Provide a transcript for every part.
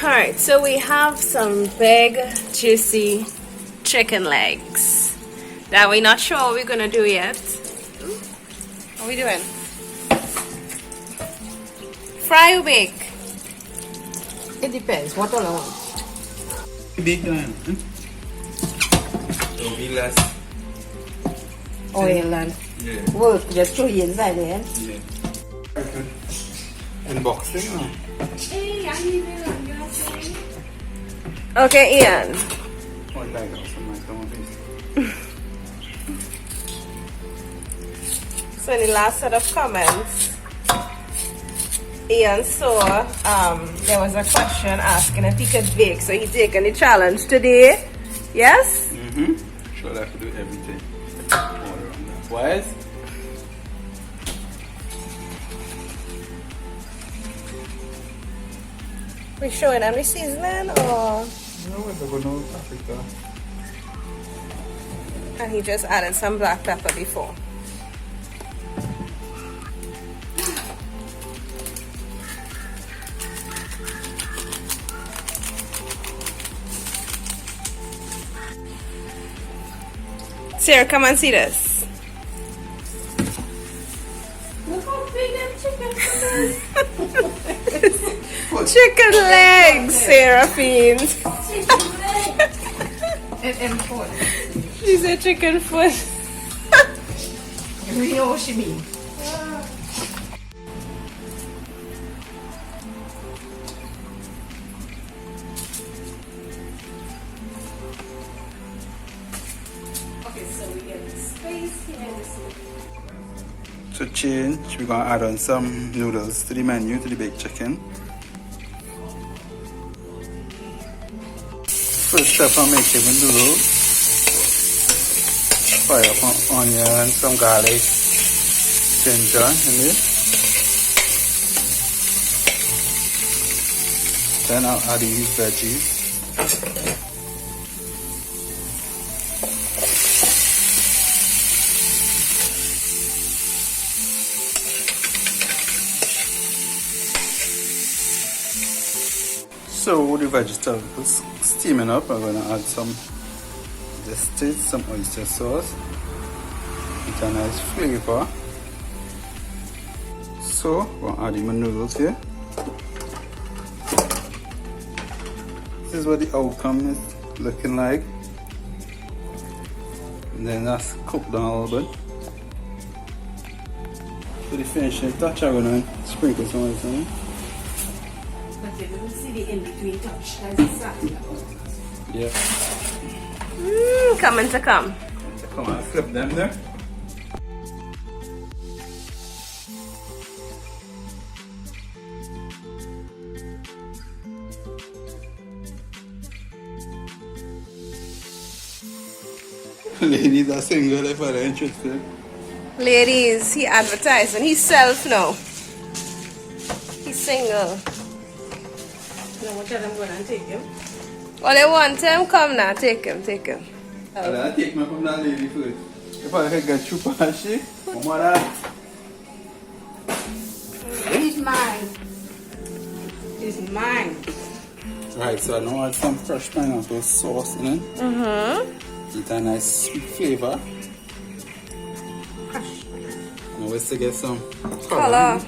Alright, so we have some big, juicy chicken legs that we're not sure what we're gonna do yet. What are we doing? Fry or bake? It depends. What all I want. Big one. It'll be less. Oil and Yeah. work. Just throw it inside there. Yeah. Unboxing, no? Okay, Ian. Oh, like that, something like that. So in the last set of comments, Ian saw there was a question asking if he could bake, so he's taking the challenge today. Yes? Sure, I have to do everything. Order on that. Why? We showing them the seasoning, or No, we're going to Africa. and he just added some black pepper before. Sarah, come and see this. Look how big them chickens are. Chicken legs, Seraphine. And foot. She said chicken foot. You know what she mean. Okay, so we get the space here. To change, we're going to add on some noodles to the menu, to the baked chicken. First step, I'm making the noodles. Fry up onion, some garlic, ginger in it. Then I'll add these veggies. So the vegetables steaming up, I'm gonna add some zested, some oyster sauce with a nice flavor. So we're adding my noodles here. This is what the outcome is looking like. And then that's cooked down a little bit. For the finishing touch, I'm gonna sprinkle some of this on it. But you don't see the in-between touch. That's exactly. Yeah. Coming to come. Come on, flip them there. Ladies are single if they're interested. Ladies, he advertising. He's self now. He's single. Now what I'm going to take him? Well, they want him. Come now, take him, take him. I'll take me from that lady first. If I can get you past she, mother. It's mine. It's mine. Right, so I now add some fresh pineapple sauce in it. It's a nice sweet flavor. Now let's get some Color.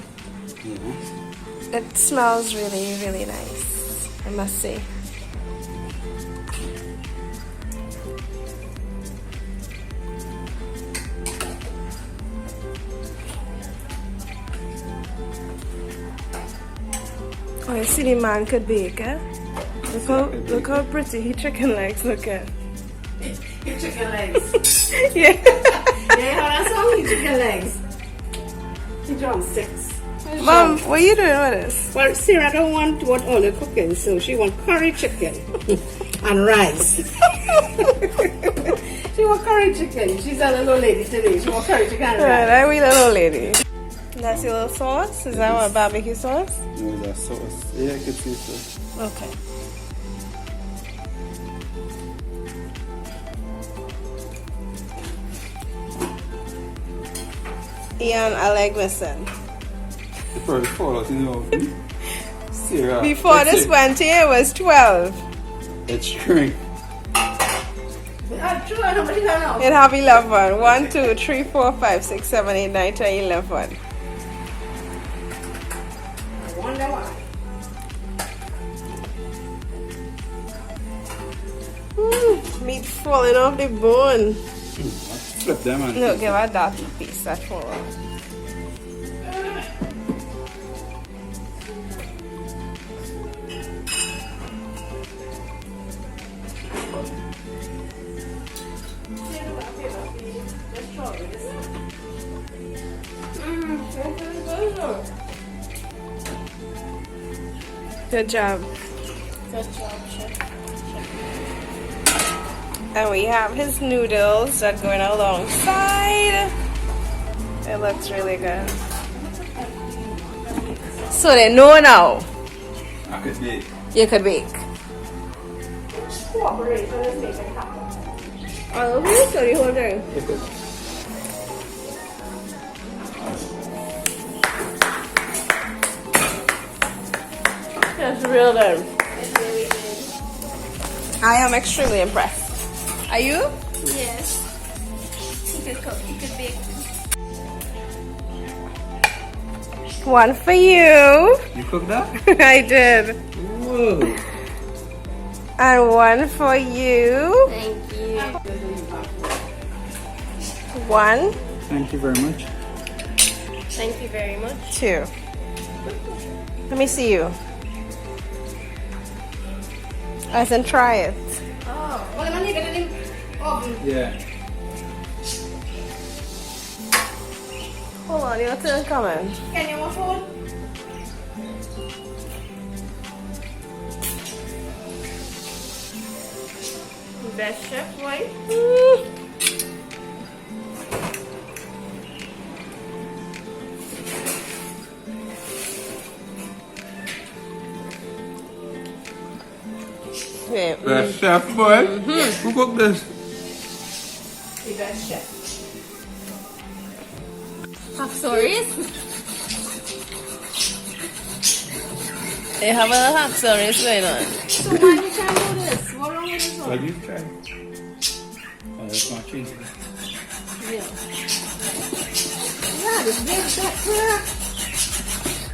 Yeah. It smells really, really nice, I must say. Oh, you see the man could bake, eh? Look how pretty his chicken legs look at. Your chicken legs. Yeah. Yeah, that's all your chicken legs. The drumsticks. Mom, what are you doing with this? Well, Sarah don't want what all the cooking, so she want curry chicken and rice. She want curry chicken. She's a little lady today. She want curry chicken and Right, rice. I wee little lady. That's your little sauce? Is that what, barbecue sauce? No, that sauce. Yeah, I can see so. Okay. Ian, I like missing. The first fall out in the oven. Sarah. Before Let's this see. went here, it was 12. Let's shrink. It have 11. 1, 2, 3, 4, 5, 6, 7, 8, 9, 10, 11. I wonder why. Meat falling off the bone. Flip them and No, give her that piece. That fall. Good job. Good job, chef. And we have his noodles that going alongside. It looks really good. So they know now I could bake. you could bake. Cooperation is making it happen. Oh, who's the whole thing? You could. That's real good. It's really good. I am extremely impressed. Are you? Yes. You could cook, you could bake. One for you. You cook that? I did. Whoa. And one for you. Thank you. One, Thank you very much. Thank you very much. two. Let me see you. I said try it. Oh, well, I'm going to oven. Yeah. Hold on, your turn coming. Can you want food? Best chef, right? Yeah. Best chef boy. Who cooked this? The best chef. Half stories? They have a little hot stories going on. So why you can't do this? What wrong with this one? Well, you try. Oh, that's not cheesy. Yeah, this is that.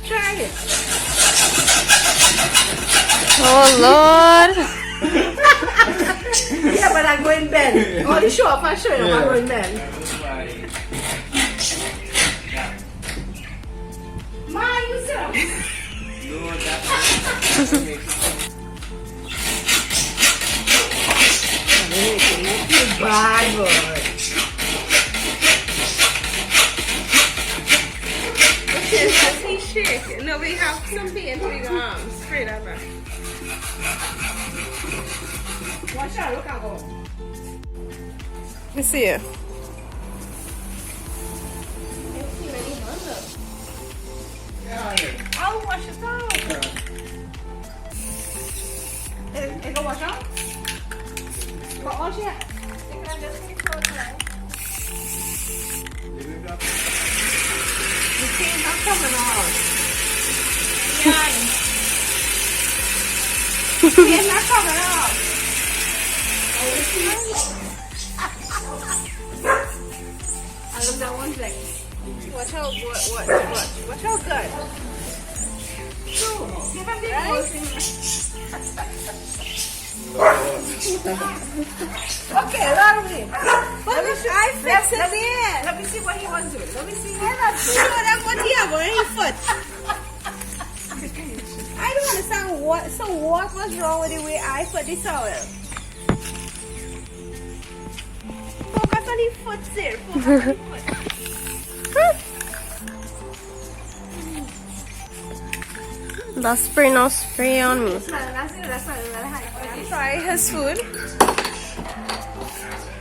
Try it. Oh Lord! Yeah, but I'm going bend. All the show up and show you, I'm going bend. Ma, you sir. Bad boy. He shake. No, we have some paint with your arms. Spray that back. Watch out, look out. Let me see you. I'll wash it out. It go wash out? What wash it? You can just take it out. The paint not coming out. Yeah. Paint not coming out. I look that one thing. Watch out, watch out, good. Give him the whole thing. Okay, lovely. I fix it there. Let me see what he wants to do. Let me see. Show them what he have on his foot. I don't understand what. So what was wrong with the way I put the towel? Focus on his foot, sir. Focus on his foot. That spray no spray on me. Try his food.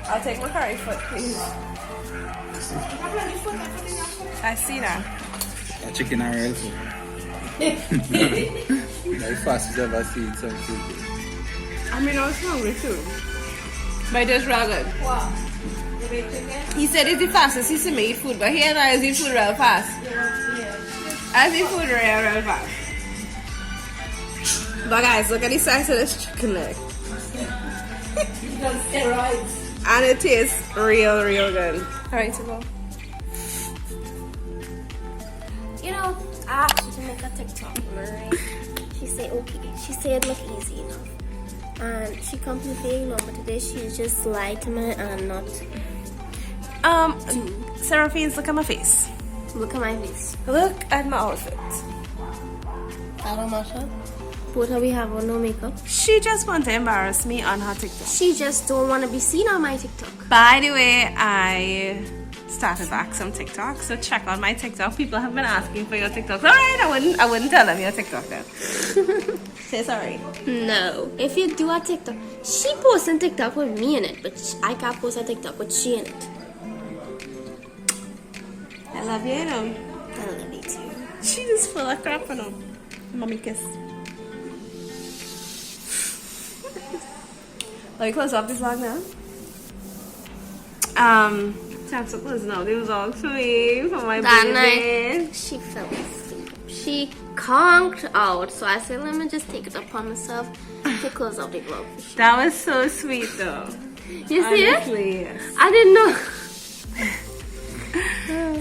I'll take my curry foot, please. I see that. A chicken and rice. Very fast as ever seen some food. I mean, I was hungry too. But it is real good. Wow. He said it's the fastest he seen me eat food, but he and I is eat food real fast. I eat food real fast. But guys, look at the size of this chicken leg. She's on steroids. And it tastes real, real good. Alright, to go. You know, I asked her to make a TikTok, right? She said okay. She said it look easy enough. And she completely ignored me today. She just lied to me and not. Seraphines, look at my face. Look at my face. Look at my outfit. I don't matter. Both of we have on no makeup. She just want to embarrass me on her TikTok. She just don't want to be seen on my TikTok. By the way, I started back some TikTok, so check out my TikTok. People have been asking for your TikTok. Alright, I wouldn't tell them your TikTok then. Say sorry. No. If you do a TikTok, she posts a TikTok with me in it, but I can't post a TikTok with she in it. I love you, know. I love you too. She just full of crap on them. Mommy kiss. Let me close off this vlog now. Time to close now. This was all sweet for my That baby. night, she fell asleep. She conked out, so I said, let me just take it upon myself to close out the vlog. That was so sweet though. You see Honestly, it? yes. I didn't know.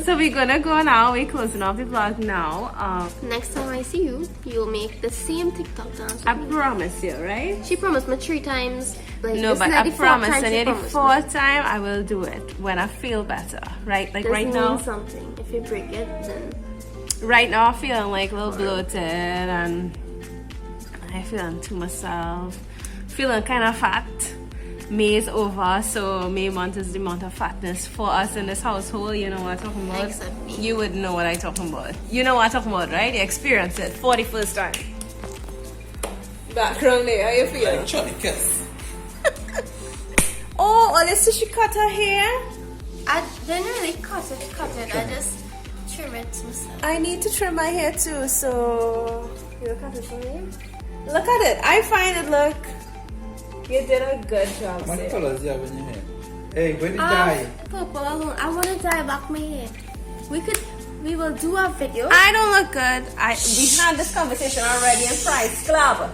So we're gonna go now. We're closing off the vlog now. Next time I see you, you'll make the same TikTok dance with I me. promise you, right? She promised me 3 times. Like, No, this but is I the 4th promise, time and she yeah, the promised me. 4th time I will do it when I feel better, right? Like This right now, means something. If you break it, then right now I'm feeling like a little bloated and I feeling to myself, feeling kind of fat. May is over, so May month is the month of fatness for us in this household. You know what I'm talking about? Except me. You would know what I'm talking about. You know what I'm talking about, right? You experienced it for the first time. Background there, how you feeling? Johnny kiss. Oh, Alyssa, she cut her hair. I didn't really cut it. I just trim it myself. I need to trim my hair too, so you look at it for me. Look at it. I find it look. You did a good job. How many Sid. colors do you have in your hair? Hey, where did dye? Purple alone. I want to dye back my hair. We will do a video. I don't look good. We had this conversation already in Price Club.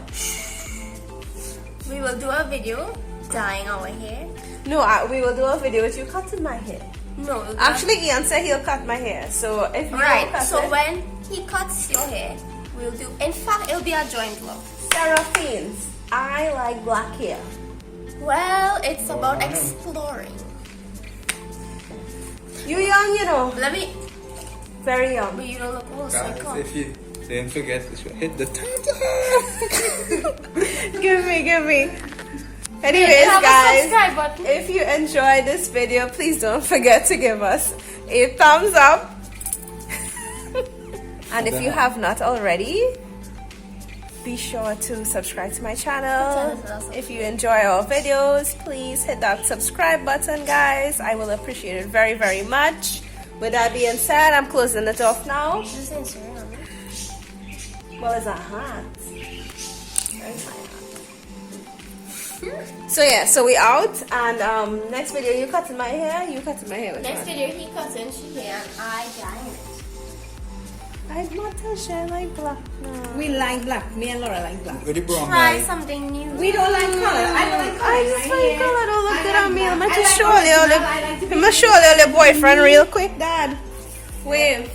We will do a video dyeing our hair. No, we will do a video with you cutting my hair. No. Actually, Ian said he'll cut my hair. So if you Right. cut So it, when he cuts your hair, we'll do. In fact, it'll be a joint vlog. Seraphines, I like black hair. Well, it's about exploring. You young, you know. Let me. Very young. But you don't look old, so I Guys, can't. if you didn't forget to hit the Give me. Anyways, Have a guys. subscribe button. If you enjoyed this video, please don't forget to give us a thumbs up. And if you have not already, be sure to subscribe to my channel. If you enjoy our videos, please hit that subscribe button, guys. I will appreciate it very, very much. With that being said, I'm closing it off now. This is Instagram. Well, it's a hat. Where's my hat? So yeah, so we out, and next video you cutting my hair, you cutting my hair. Next video, he cuts in she hair and I dye it. I'm not touching, I like black. No. We like black. Me and Laura like black. With the brown Try guy. something new. We don't like color. I don't like color. I just like color, don't look good on me. I'm gonna I like show orange you, color. I like to I'm gonna show you your boyfriend real quick, Dad. Wave.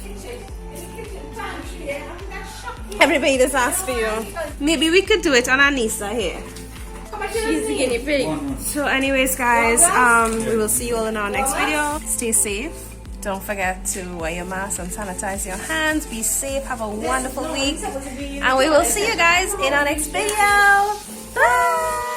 Everybody just asked for you. Maybe we could do it on Anissa here. She's the guinea pig. So anyways, guys, we will see you all in our next video. Stay safe. Don't forget to wear your mask and sanitize your hands. Be safe. Have a wonderful week. And we will see you guys in our next video. Bye.